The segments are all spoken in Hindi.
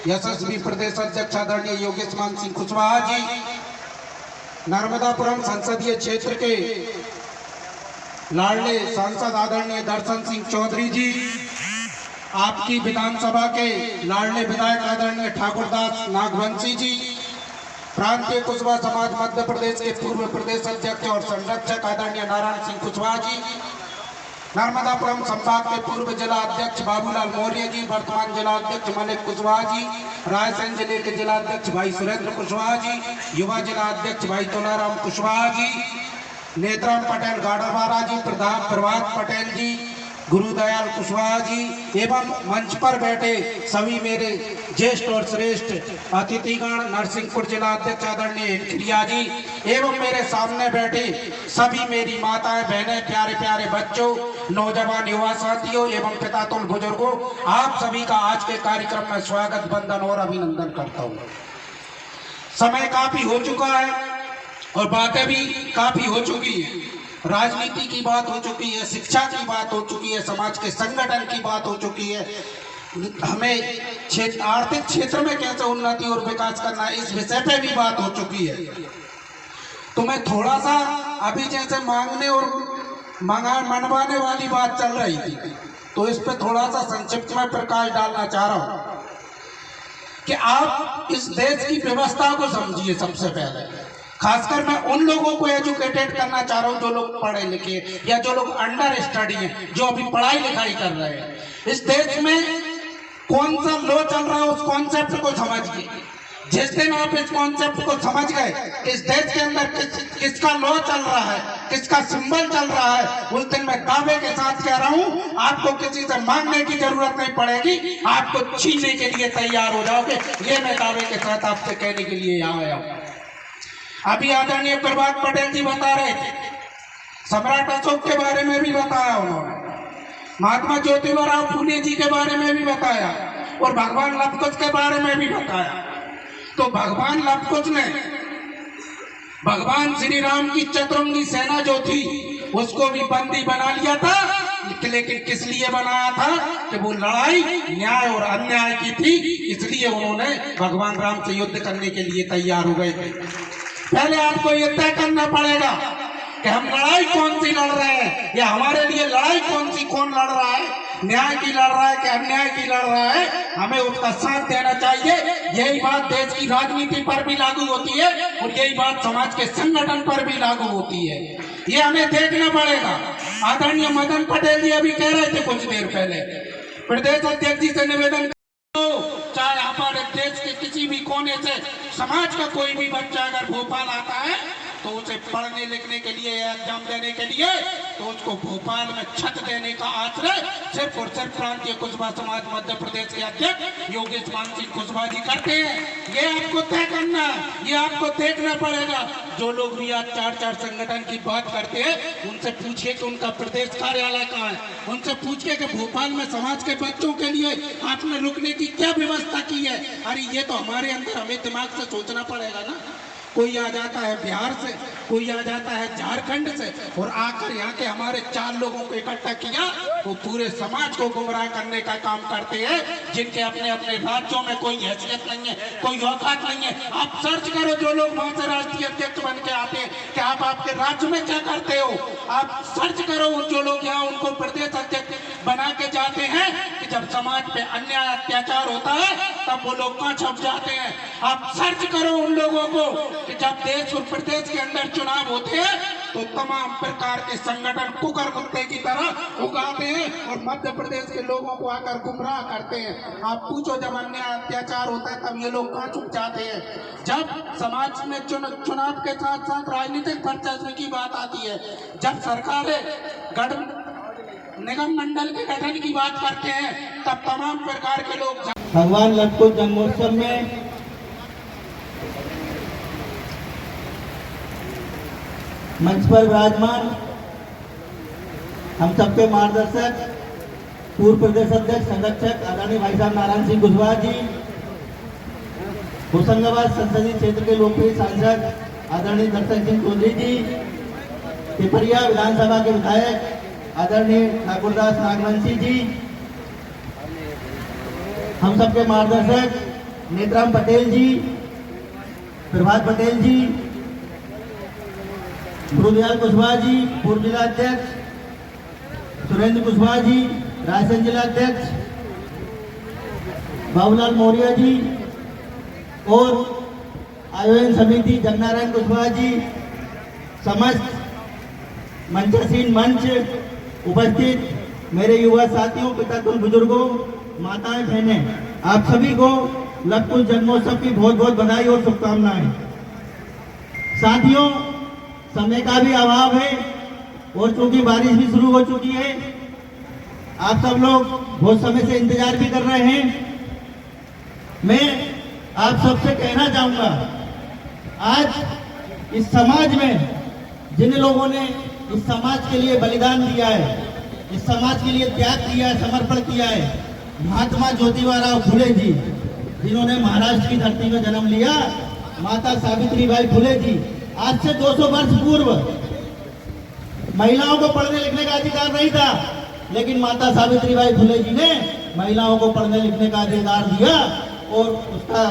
यशस्वी प्रदेश अध्यक्ष आदरणीय योगेश मान सिंह कुशवाहा जी, नर्मदापुरम संसदीय क्षेत्र के लाडले सांसद आदरणीय दर्शन सिंह चौधरी जी, आपकी विधानसभा के लाडले विधायक आदरणीय ठाकुरदास नागवंशी जी, प्रांतीय कुशवाहा समाज मध्य प्रदेश के पूर्व प्रदेश अध्यक्ष और संरक्षक आदरणीय नारायण सिंह कुशवाहा जी, नर्मदापुरम संभाग के पूर्व जिला अध्यक्ष बाबूलाल मौर्य जी, वर्तमान जिला अध्यक्ष मलिक कुशवाहा जी, रायसेन जिले के जिला अध्यक्ष भाई सुरेंद्र कुशवाहा जी, युवा जिला अध्यक्ष भाई तोलाराम कुशवाहा जी, नेत्राम पटेल गाड़ावारा जी, प्रभात पटेल जी, गुरुदयाल कुशवाहा जी एवं मंच पर बैठे सभी मेरे ज्येष्ठ और श्रेष्ठ अतिथिगण, नरसिंहपुर जिला अध्यक्ष आदरणीय खिरिया जी एवं मेरे सामने बैठे सभी मेरी माताएं, बहनें, प्यारे प्यारे बच्चों, नौजवान युवा साथियों एवं पितातुल बुजुर्गों, आप सभी का आज के कार्यक्रम में स्वागत, वंदन और अभिनंदन करता हूँ। समय काफी हो चुका है और बातें भी काफी हो चुकी है। राजनीति की बात हो चुकी है, शिक्षा की बात हो चुकी है, समाज के संगठन की बात हो चुकी है, हमें आर्थिक क्षेत्र में कैसे उन्नति और विकास करना है इस विषय पे भी बात हो चुकी है। तो मैं थोड़ा सा अभी जैसे मांगने और मनवाने वाली बात चल रही थी, तो इस पे थोड़ा सा संक्षिप्त में प्रकाश डालना चाह रहा हूं कि आप इस देश की व्यवस्था को समझिए। सबसे पहले खासकर मैं उन लोगों को एजुकेटेड करना चाह रहा हूं जो लोग पढ़े लिखे या जो लोग अंडर स्टडी हैं, जो अभी पढ़ाई लिखाई कर रहे हैं। इस देश में कौन सा लॉ चल रहा है उस कॉन्सेप्ट को समझिए। जिस दिन आप इस कॉन्सेप्ट को समझ गए, इस देश के अंदर किसका लॉ चल रहा है, किसका सिंबल चल रहा है, उस दिन मैं दावे के साथ कह रहा हूं आपको किसी से मांगने की जरूरत नहीं पड़ेगी, आपको छीनने के लिए तैयार हो जाओगे। ये मैं दावे के साथ आपसे कहने के लिए यहाँ आया हूं। अभी आदरणीय प्रभात पटेल जी बता रहे थे, सम्राट अशोक के बारे में भी बताया उन्होंने, महात्मा ज्योतिबा फूले जी के बारे में भी बताया और भगवान लवकुश के बारे में भी बताया। तो भगवान लवकुश ने भगवान श्री राम की चतुरंगी सेना जो थी उसको भी बंदी बना लिया था, लेकिन किस लिए बनाया था कि वो लड़ाई न्याय और अन्याय की थी, इसलिए उन्होंने भगवान राम से युद्ध करने के लिए तैयार हो गए थे। पहले आपको ये तय करना पड़ेगा कि हम लड़ाई कौन सी लड़ रहे हैं, या हमारे लिए लड़ाई कौन लड़ रहा है, न्याय की लड़ रहा है कि अन्याय की लड़ रहा है, हमें उसका साथ देना चाहिए। यही बात देश की राजनीति पर भी लागू होती है और यही बात समाज के संगठन पर भी लागू होती है। ये हमें देखना पड़ेगा। आदरणीय मदन पटेल जी अभी कह रहे थे कुछ देर पहले, प्रदेश अध्यक्ष जी से निवेदन, चाहे हमारे देश के किसी भी कोने से समाज का कोई भी बच्चा अगर भोपाल आता है तो उसे पढ़ने लिखने के लिए या एग्जाम देने के लिए, तो उसको भोपाल में छत देने का आश्रय सिर्फ और सिर्फ प्रांतीय कुशवाहा समाज मध्य प्रदेश के अध्यक्ष योगेश मान सिंह कुशवाहा जी करते हैं। ये आपको तय करना, ये आपको देखना पड़ेगा। जो लोग भी आज चार संगठन की बात करते हैं उनसे पूछिए कि उनका प्रदेश कार्यालय कहाँ है, उनसे पूछिए कि भोपाल में समाज के बच्चों के लिए आपने रुकने की क्या व्यवस्था की है। अरे ये तो हमारे अंदर, हमें दिमाग से सोचना पड़ेगा ना। कोई आ जाता है बिहार से, कोई आ जाता है झारखंड से और आकर यहाँ के हमारे 4 लोगों को इकट्ठा किया, वो पूरे समाज को गुमराह करने का काम करते हैं, जिनके अपने अपने राज्यों में कोई हैसियत नहीं है, कोई औकात नहीं है। आप सर्च करो, जो लोग वहां से राष्ट्रीय अध्यक्ष बन के आते हैं कि आप आपके राज्य में क्या करते हो, आप सर्च करो। जो लोग यहाँ उनको प्रदेश अध्यक्ष बना के जाते हैं कि जब समाज पे अन्याय अत्याचार होता है तब वो लोग कहाँ छप जाते हैं। आप सर्च करो उन लोगों को कि जब देश और प्रदेश के अंदर चुनाव होते हैं तो तमाम प्रकार के संगठन कुकर कुत्ते की तरह उगाते हैं और मध्य प्रदेश के लोगों को आकर गुमराह करते हैं। आप पूछो, जब अन्याय अत्याचार होता है तब ये लोग कहाँ छुप जाते हैं। जब समाज में चुनाव के साथ साथ राजनीतिक वर्चस्व की बात आती है, जब सरकारें निगम मंडल के गठन की बात करते हैं, तब तमाम प्रकार के लोग भगवान लवकुश जन्मोत्सव में मंच पर विराजमान हम सबके मार्गदर्शक पूर्व प्रदेश अध्यक्ष संरक्षक आदरणीय भाई साहब नारायण सिंह कुशवाहा जी, होशंगाबाद संसदीय क्षेत्र के लोकप्रिय सांसद आदरणीय दर्शन सिंह चौधरी जी, पिपरिया विधानसभा के विधायक आदरणीय ठाकुरदास नागवंशी जी, हम सबके मार्गदर्शक नेत्राम पटेल जी, प्रभात पटेल जी, गुरुदयाल कुशवाहा जी, पूर्व जिला अध्यक्ष, सुरेंद्र कुशवाहा जी, रायसेन जिला अध्यक्ष, बाबूलाल मौर्य जी और आयोजन समिति जगनारायण कुशवाहा जी, समस्त मंचासीन मंच उपस्थित मेरे युवा साथियों, पिताकुल बुजुर्गों, माताएं, बहनें, आप सभी को लक्ष्मण जन्मोत्सव की बहुत बहुत बधाई और शुभकामनाएं। साथियों, समय का भी अभाव है और चूंकि बारिश भी शुरू हो चुकी है, आप सब लोग बहुत समय से इंतजार भी कर रहे हैं। मैं आप सबसे कहना चाहूंगा, आज इस समाज में जिन लोगों ने इस समाज के लिए बलिदान दिया है, इस समाज के लिए त्याग किया है, समर्पण किया है, महात्मा ज्योतिबा फुले जी, जिन्होंने महाराष्ट्र की धरती में जन्म लिया, माता सावित्रीबाई फुले जी, आज से 200 वर्ष पूर्व महिलाओं को पढ़ने लिखने का अधिकार नहीं था, लेकिन माता सावित्रीबाई फुले जी ने महिलाओं को पढ़ने लिखने का अधिकार दिया और उसका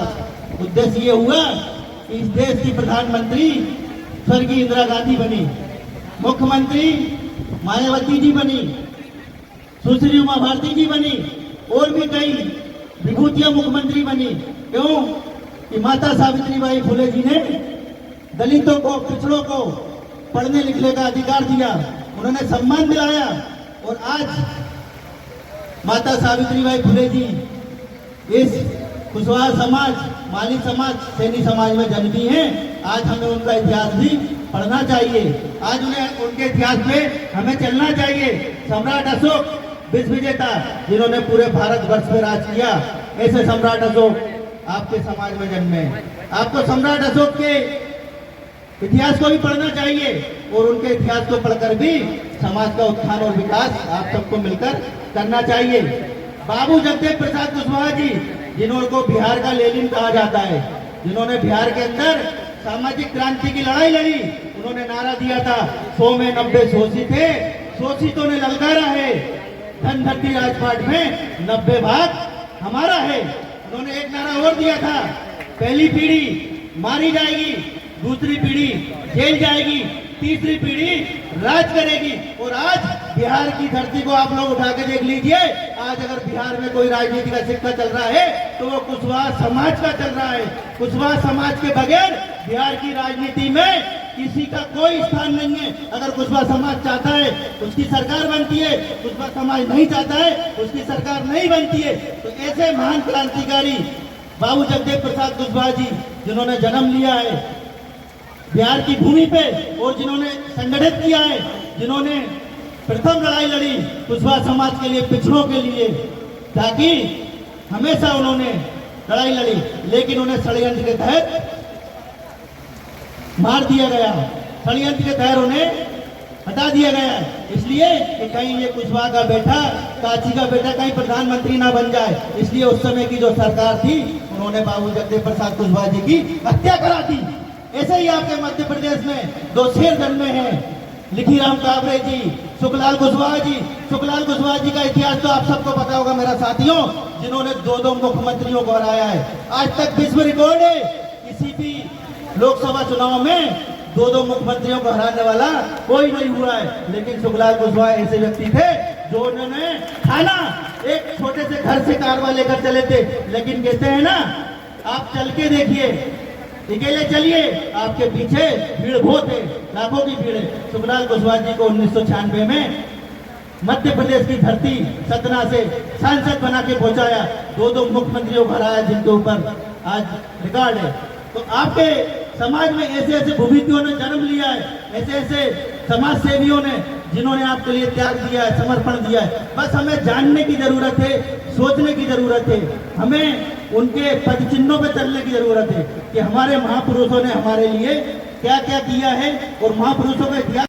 उद्देश्य ये हुआ कि इस देश की प्रधानमंत्री स्वर्गीय इंदिरा गांधी बनी, मुख्यमंत्री मायावती जी बनी, सुश्री उमा भारती जी बनी और भी कई विभूतियां मुख्यमंत्री बनी। क्यों? कि माता सावित्रीबाई फुले जी ने दलितों को, पिछड़ों को पढ़ने लिखने का अधिकार दिया, उन्होंने सम्मान दिलाया और आज माता सावित्रीबाई फुले जी इस कुशवाहा समाज, माली समाज, सैनी समाज में जन्मी हैं। आज हमें उनका इतिहास भी पढ़ना चाहिए, आज उन्हें उनके इतिहास पे हमें चलना चाहिए। सम्राट अशोक विश्व विजेता, जिन्होंने पूरे भारतवर्ष में राज किया, ऐसे सम्राट अशोक आपके समाज में जन्मे। आपको सम्राट अशोक के इतिहास को भी पढ़ना चाहिए और उनके इतिहास को पढ़कर भी समाज का उत्थान और विकास आप सबको मिलकर करना चाहिए। बाबू जगदेव प्रसाद कुशवाहा जी, जिन्होंने बिहार का लेनिन कहा जाता है, जिन्होंने बिहार के अंदर सामाजिक क्रांति की लड़ाई लड़ी, उन्होंने नारा दिया था 100 में 90 शोषित थे, शोषितों ने ललकारा है, धन धरती राजपाट में 90 भाग हमारा है। उन्होंने एक नारा और दिया था, पहली पीढ़ी मारी जाएगी, दूसरी पीढ़ी जेल जाएगी, तीसरी पीढ़ी राज करेगी। और आज बिहार की धरती को आप लोग उठा के देख लीजिए, आज अगर बिहार में कोई राजनीति का सिक्का चल रहा है तो वो कुशवाहा समाज का चल रहा है। कुशवाहा समाज के बगैर बिहार की राजनीति में किसी का कोई स्थान नहीं है। अगर कुशवाहा समाज चाहता है उसकी सरकार बनती है, कुशवाहा समाज नहीं चाहता है उसकी सरकार नहीं बनती है। तो ऐसे महान क्रांतिकारी बाबू जगदेव प्रसाद कुशवाहा जी, जिन्होंने जन्म लिया है बिहार की भूमि पे और जिन्होंने संगठित किया है, जिन्होंने प्रथम लड़ाई लड़ी कुशवाहा समाज के लिए, पिछड़ों के लिए, ताकि हमेशा उन्होंने लड़ाई लड़ी, लेकिन उन्हें षड्यंत्र के तहत मार दिया गया, षड्यंत्र के तहत उन्हें हटा दिया गया, इसलिए कि कहीं ये कुशवाहा का बेटा, काची का बेटा कहीं प्रधानमंत्री ना बन जाए। इसलिए उस समय की जो सरकार थी, उन्होंने बाबू जगदेव प्रसाद कुशवाहा जी की हत्या करा दी। ऐसे ही आपके मध्य प्रदेश में 2 शेर जन्मे हैं, लिखीराम काबरे जी, सुखलाल कुशवाहा जी। सुखलाल कुशवाहा जी का इतिहास तो आप सबको पता होगा मेरा साथियों, जिन्होंने 2 मुख्यमंत्रियों को हराया है। आज तक विश्व रिकॉर्ड है, किसी भी लोकसभा चुनाव में 2 मुख्यमंत्रियों को हराने वाला कोई नहीं हुआ है। लेकिन सुखलाल कुशवाहा ऐसे व्यक्ति थे जो उन्होंने थाना, एक छोटे से घर से कारवा लेकर चले थे, लेकिन कहते हैं ना, आप चल के देखिए, अकेले चलिए, आपके पीछे भीड़ बहुत है, लाखों की भीड़ है। सुखलाल कुशवाहा जी को 1996 में मध्य प्रदेश की धरती सतना से सांसद बना के पहुंचाया, 2 मुख्यमंत्रियों को हराया, जिनके ऊपर आज रिकॉर्ड है। तो आपके समाज में ऐसे ऐसे भूमिकाओं ने जन्म लिया है, ऐसे ऐसे समाज सेवियों ने, जिन्होंने आपके लिए त्याग दिया है, समर्पण दिया है। बस हमें जानने की जरूरत है, सोचने की जरूरत है, हमें उनके पद चिन्हों पे चलने की जरूरत है कि हमारे महापुरुषों ने हमारे लिए क्या क्या किया है और महापुरुषों का इतिहास